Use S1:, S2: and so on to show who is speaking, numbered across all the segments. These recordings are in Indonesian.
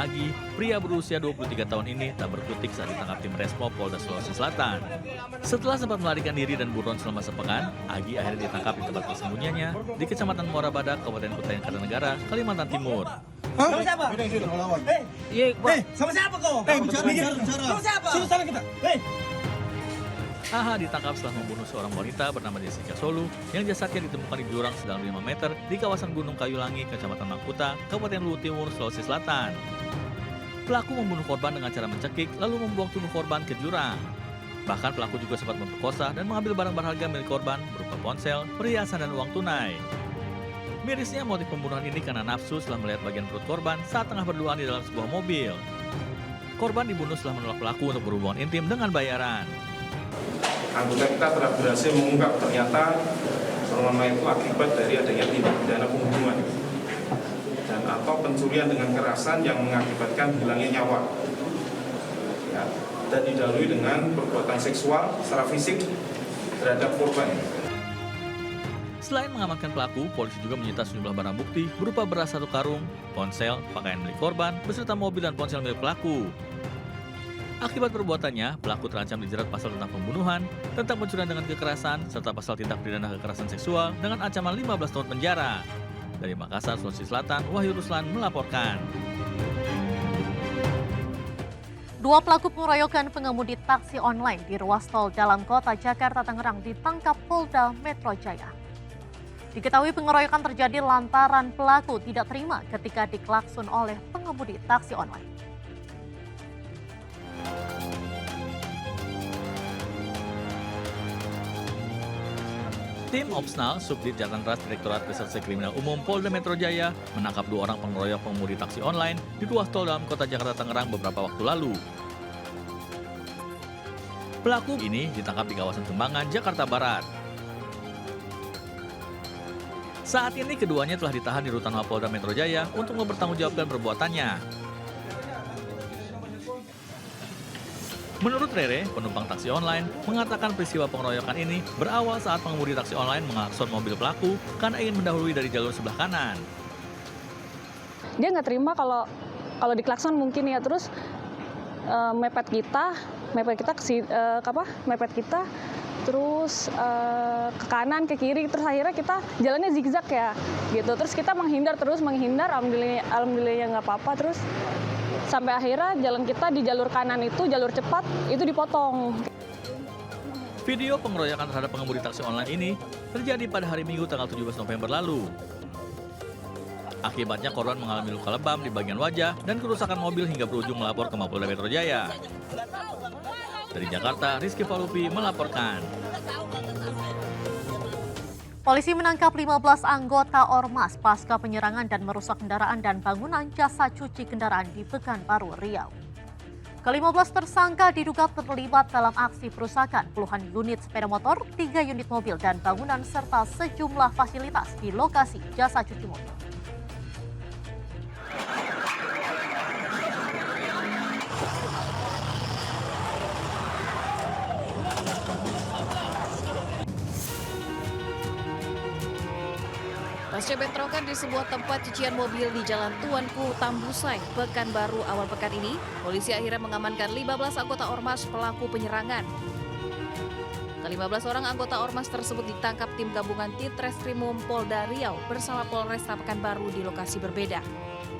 S1: Agi, pria berusia 23 tahun ini tak berkutik saat ditangkap tim Resmo Polda Sulawesi Selatan. Setelah sempat melarikan diri dan buron selama sepekan, Agi akhirnya ditangkap di tempat persembunyiannya di Kecamatan Muara Badak, Kabupaten Kutai Kartanegara, Kalimantan Timur.
S2: Sama siapa? Sama siapa kau? Bicara. Sama siapa? Suruh sana kita.
S1: AH ditangkap setelah membunuh seorang wanita bernama Jessica Solu yang jasadnya ditemukan di jurang sedalam 5 meter di kawasan Gunung Kayulangi, Kecamatan Mangkuta, Kabupaten Luwu Timur, Sulawesi Selatan. Pelaku membunuh korban dengan cara mencekik lalu membuang tubuh korban ke jurang. Bahkan pelaku juga sempat memperkosa dan mengambil barang berharga milik korban berupa ponsel, perhiasan, dan uang tunai. Mirisnya motif pembunuhan ini karena nafsu setelah melihat bagian perut korban saat tengah berduaan di dalam sebuah mobil. Korban dibunuh setelah menolak pelaku untuk berhubungan intim dengan bayaran.
S3: Anggota kita telah berhasil mengungkap ternyata trauma itu akibat dari adanya tindak pidana pembunuhan dan atau pencurian dengan kekerasan yang mengakibatkan hilangnya nyawa, ya, dan didahului dengan perbuatan seksual secara fisik terhadap korban.
S1: Selain mengamankan pelaku, polisi juga menyita sejumlah barang bukti berupa beras 1 karung, ponsel, pakaian milik korban, beserta mobil dan ponsel milik pelaku. Akibat perbuatannya, pelaku terancam dijerat pasal tentang pembunuhan, tentang pencurian dengan kekerasan, serta pasal tindak pidana kekerasan seksual dengan ancaman 15 tahun penjara. Dari Makassar, Sulawesi Selatan, Wahyu Ruslan melaporkan.
S4: 2 pelaku pengeroyokan pengemudi taksi online di ruas tol dalam kota Jakarta Tangerang ditangkap Polda Metro Jaya. Diketahui pengeroyokan terjadi lantaran pelaku tidak terima ketika diklakson oleh pengemudi taksi online.
S1: Tim Opsnal, Subdit Jatantras Direktorat Reserse Kriminal Umum Polda Metro Jaya menangkap 2 orang pengeroyok pengemudi taksi online di ruas tol dalam kota Jakarta Tangerang beberapa waktu lalu. Pelaku ini ditangkap di kawasan Kembangan, Jakarta Barat. Saat ini keduanya telah ditahan di rutan Mapolda Metro Jaya untuk mempertanggungjawabkan perbuatannya. Menurut Rere, penumpang taksi online, mengatakan peristiwa pengeroyokan ini berawal saat pengemudi taksi online mengelakson mobil pelaku karena ingin mendahului dari jalur sebelah kanan.
S5: Dia nggak terima kalau diklakson mungkin ya, terus mepet kita terus ke kanan ke kiri, terus akhirnya kita jalannya zigzag ya gitu, terus kita menghindar, alhamdulillah nggak apa-apa, terus sampai akhirnya jalan kita di jalur kanan itu, jalur cepat, itu dipotong.
S1: Video pengeroyokan terhadap pengemudi taksi online ini terjadi pada hari Minggu tanggal 17 November lalu. Akibatnya korban mengalami luka lebam di bagian wajah dan kerusakan mobil hingga berujung melapor ke Mapolda Metro Jaya. Dari Jakarta, Rizky Falupi melaporkan.
S4: Polisi menangkap 15 anggota Ormas pasca penyerangan dan merusak kendaraan dan bangunan jasa cuci kendaraan di Pekanbaru, Riau. Ke-15 tersangka diduga terlibat dalam aksi perusakan puluhan unit sepeda motor, 3 unit mobil dan bangunan serta sejumlah fasilitas di lokasi jasa cuci mobil.
S6: Pasca bentrokan di sebuah tempat cucian mobil di Jalan Tuanku, Tambusai, Pekanbaru awal pekan ini, polisi akhirnya mengamankan 15 anggota Ormas pelaku penyerangan. Ke-15 orang anggota Ormas tersebut ditangkap tim gabungan Titreskrimum Polda Riau bersama Polresta Pekanbaru di lokasi berbeda.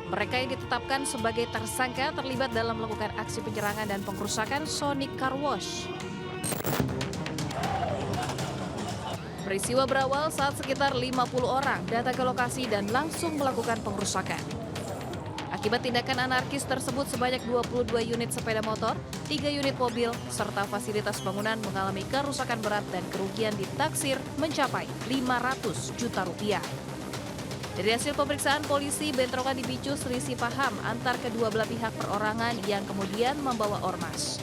S6: Mereka yang ditetapkan sebagai tersangka terlibat dalam melakukan aksi penyerangan dan pengrusakan Sonic Car Wash. Peristiwa berawal saat sekitar 50 orang datang ke lokasi dan langsung melakukan pengrusakan. Akibat tindakan anarkis tersebut sebanyak 22 unit sepeda motor, 3 unit mobil, serta fasilitas bangunan mengalami kerusakan berat dan kerugian ditaksir mencapai 500 juta rupiah. Dari hasil pemeriksaan polisi, bentrokan dipicu selisih paham antar kedua belah pihak perorangan yang kemudian membawa ormas.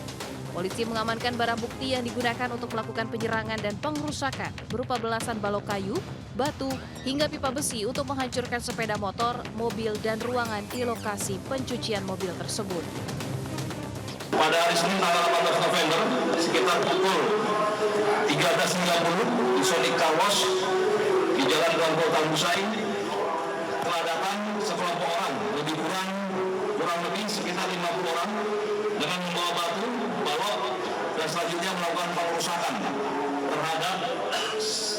S6: Polisi mengamankan barang bukti yang digunakan untuk melakukan penyerangan dan pengrusakan berupa belasan balok kayu, batu, hingga pipa besi untuk menghancurkan sepeda motor, mobil, dan ruangan di lokasi pencucian mobil tersebut.
S7: Pada hari Senin tanggal 18 November sekitar pukul 13.30 di Sonic Car Wash di Jalan Tuanku Tambusai telah datang sekelompok orang kurang lebih 19 selanjutnya melakukan pengerusakan terhadap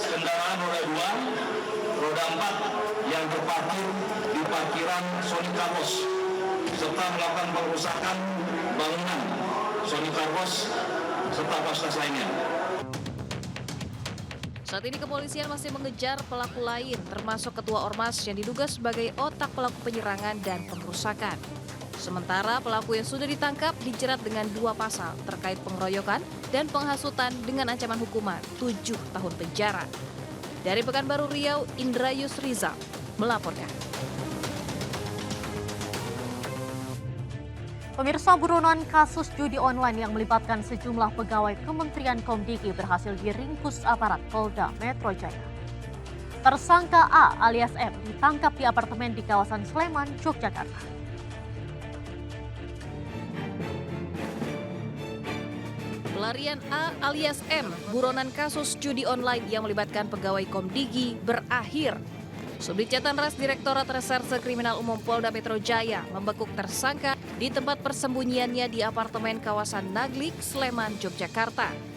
S7: kendaraan roda 2, roda 4 yang terparkir di parkiran Sony Carlos serta melakukan pengerusakan bangunan Sony Carlos serta fasilitas lainnya.
S6: Saat ini kepolisian masih mengejar pelaku lain, termasuk ketua ormas yang diduga sebagai otak pelaku penyerangan dan pengerusakan. Sementara pelaku yang sudah ditangkap dijerat dengan 2 pasal terkait pengeroyokan dan penghasutan dengan ancaman hukuman 7 tahun penjara. Dari Pekanbaru Riau, Indrayus Rizal melaporkan.
S4: Pemirsa, buronan kasus judi online yang melibatkan sejumlah pegawai Kementerian Komdigi berhasil diringkus aparat Polda Metro Jaya. Tersangka A alias M ditangkap di apartemen di kawasan Sleman, Yogyakarta.
S6: Pelarian A alias M, buronan kasus judi online yang melibatkan pegawai Komdigi berakhir. Subdit Jatan-Ras Direktorat Reserse Kriminal Umum Polda Metro Jaya membekuk tersangka di tempat persembunyiannya di apartemen kawasan Naglik, Sleman, Yogyakarta.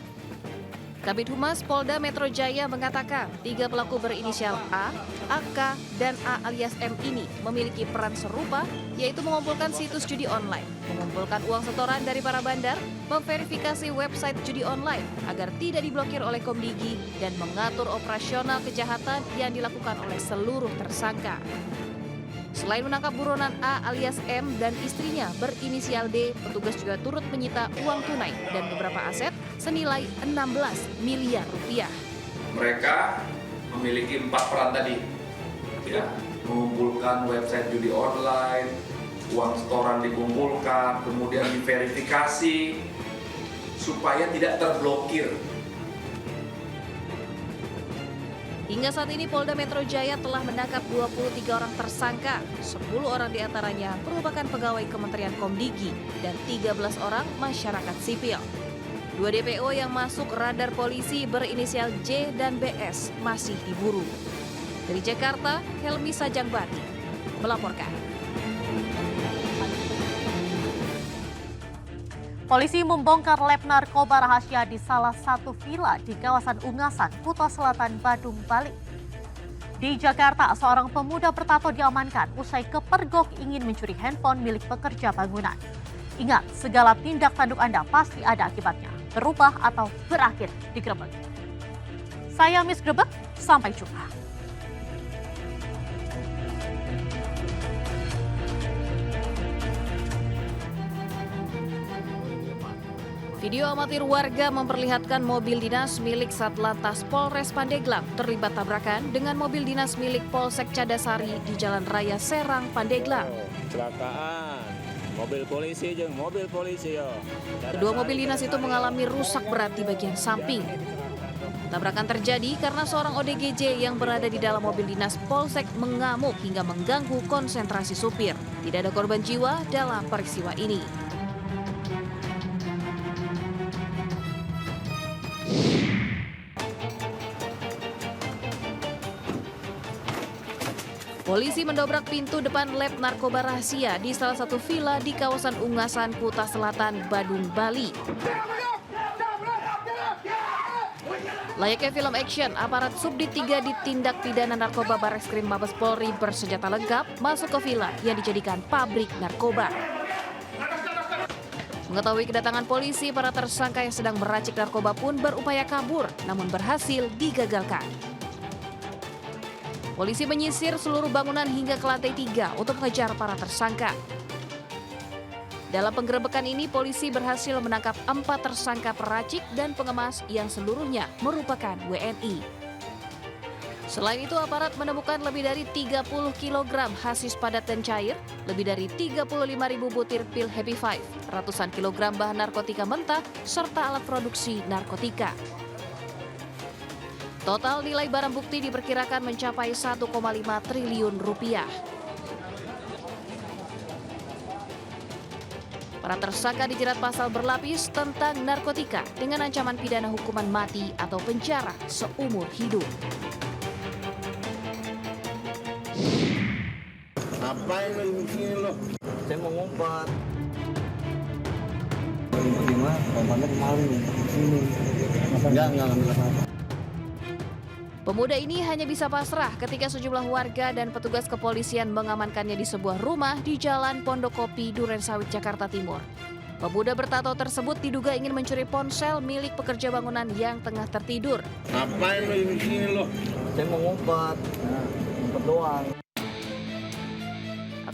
S6: Kabid Humas Polda Metro Jaya mengatakan 3 pelaku berinisial A, AK, dan A alias M ini memiliki peran serupa, yaitu mengumpulkan situs judi online, mengumpulkan uang setoran dari para bandar, memverifikasi website judi online agar tidak diblokir oleh Komdigi, dan mengatur operasional kejahatan yang dilakukan oleh seluruh tersangka. Selain menangkap buronan A alias M dan istrinya berinisial D, petugas juga turut menyita uang tunai dan beberapa aset senilai 16 miliar rupiah.
S8: Mereka memiliki 4 peran tadi, ya, mengumpulkan website judi online, uang setoran dikumpulkan, kemudian diverifikasi supaya tidak terblokir.
S6: Hingga saat ini Polda Metro Jaya telah menangkap 23 orang tersangka, 10 orang diantaranya merupakan pegawai Kementerian Komdigi dan 13 orang masyarakat sipil. 2 DPO yang masuk radar polisi berinisial J dan BS masih diburu. Dari Jakarta, Helmi Sajangbati melaporkan.
S4: Polisi membongkar lab narkoba rahasia di salah satu villa di kawasan Ungasan, Kuta Selatan, Badung, Bali. Di Jakarta, seorang pemuda bertato diamankan usai kepergok ingin mencuri handphone milik pekerja bangunan. Ingat, segala tindak tanduk Anda pasti ada akibatnya, berubah atau berakhir digerebek. Saya Miss Grebek, sampai jumpa.
S6: Video amatir warga memperlihatkan mobil dinas milik Satlantas Polres Pandeglang terlibat tabrakan dengan mobil dinas milik Polsek Cadasari di Jalan Raya Serang, Pandeglang.
S9: Kecelakaan, mobil polisi jeung mobil polisi yo.
S6: Kedua mobil dinas itu mengalami rusak berat di bagian samping. Tabrakan terjadi karena seorang ODGJ yang berada di dalam mobil dinas Polsek mengamuk hingga mengganggu konsentrasi supir. Tidak ada korban jiwa dalam peristiwa ini. Polisi mendobrak pintu depan lab narkoba rahasia di salah satu villa di kawasan Ungasan, Kuta Selatan, Badung, Bali. Layaknya film action, aparat Subdit 3 Ditindak Pidana Narkoba Barreskrim Mabes Polri bersenjata lengkap masuk ke villa yang dijadikan pabrik narkoba. Mengetahui kedatangan polisi, para tersangka yang sedang meracik narkoba pun berupaya kabur, namun berhasil digagalkan. Polisi menyisir seluruh bangunan hingga ke lantai 3 untuk mengejar para tersangka. Dalam penggerebekan ini, polisi berhasil menangkap 4 tersangka peracik dan pengemas yang seluruhnya merupakan WNI. Selain itu, aparat menemukan lebih dari 30 kg hasis padat dan cair, lebih dari 35.000 butir pil Happy Five, ratusan kilogram bahan narkotika mentah, serta alat produksi narkotika. Total nilai barang bukti diperkirakan mencapai 1,5 triliun rupiah. Para tersangka dijerat pasal berlapis tentang narkotika dengan ancaman pidana hukuman mati atau penjara seumur hidup.
S9: Ngapain lu begini lo? Saya mau ngumpet.
S2: Gimana? Korbannya kemarin sini. Enggak ngambil apa-apa.
S6: Pemuda ini hanya bisa pasrah ketika sejumlah warga dan petugas kepolisian mengamankannya di sebuah rumah di Jalan Pondokopi, Durensawit, Jakarta Timur. Pemuda bertato tersebut diduga ingin mencuri ponsel milik pekerja bangunan yang tengah tertidur.
S9: Ngapain lo di sini lo?
S2: Saya mau ngumpet. Ngumpet doang.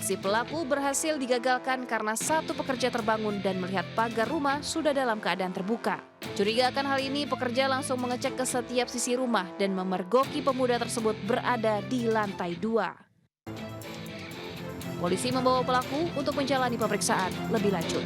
S6: Aksi pelaku berhasil digagalkan karena satu pekerja terbangun dan melihat pagar rumah sudah dalam keadaan terbuka. Curiga akan hal ini, pekerja langsung mengecek ke setiap sisi rumah dan memergoki pemuda tersebut berada di lantai 2. Polisi membawa pelaku untuk menjalani pemeriksaan lebih lanjut.